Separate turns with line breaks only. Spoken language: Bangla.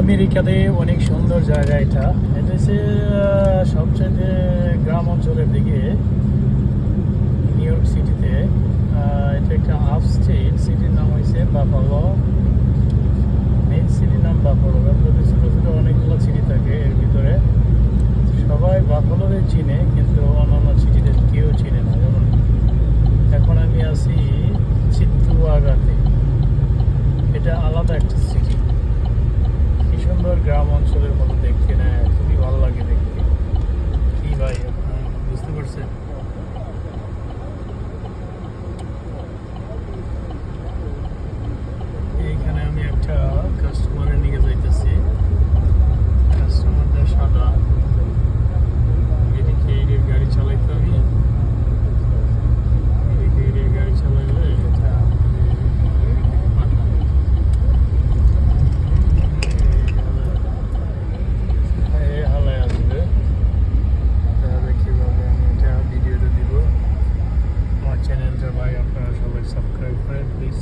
আমেরিকাতে অনেক সুন্দর জায়গা। এটা এটা হচ্ছে সবচেয়ে গ্রাম অঞ্চলের দিকে, নিউ ইয়র্ক সিটিতে। এটা একটা আপ স্টেট, সিটির নাম হয়েছে বাফালো। মেন সিটির নাম বাফালো। বাফালোতে ছোটো ছোটো অনেকগুলো সিটি থাকে, এর ভিতরে সবাই বাফালোরে চিনে, কিন্তু অন্যান্য সিটিতে কেউ চিনে না। যেমন এখন আমি আছি চিত্তুয়াগাতে, এটা আলাদা একটা সিটি। কি সুন্দর গ্রাম অঞ্চলের মতো দেখতে, না খুবই ভালো লাগে দেখতে। কি ভাই, বুঝতে পারছেন? এইখানে আমি একটা কাস্টমারের নিয়ে যাইতেছি। কাস্টমারটা সাদা, এদিকে এর গাড়ি চালাইতে আমি, এদিকে এর গাড়ি চালাইলে এটা পাঠাবে। হালায় আসবে, তাহলে কীভাবে আমি এটা ভিডিওটা দিব। আমার চ্যানেলটা ভাই আপনারা সবাই সাবস্ক্রাইব করেন প্লিজ।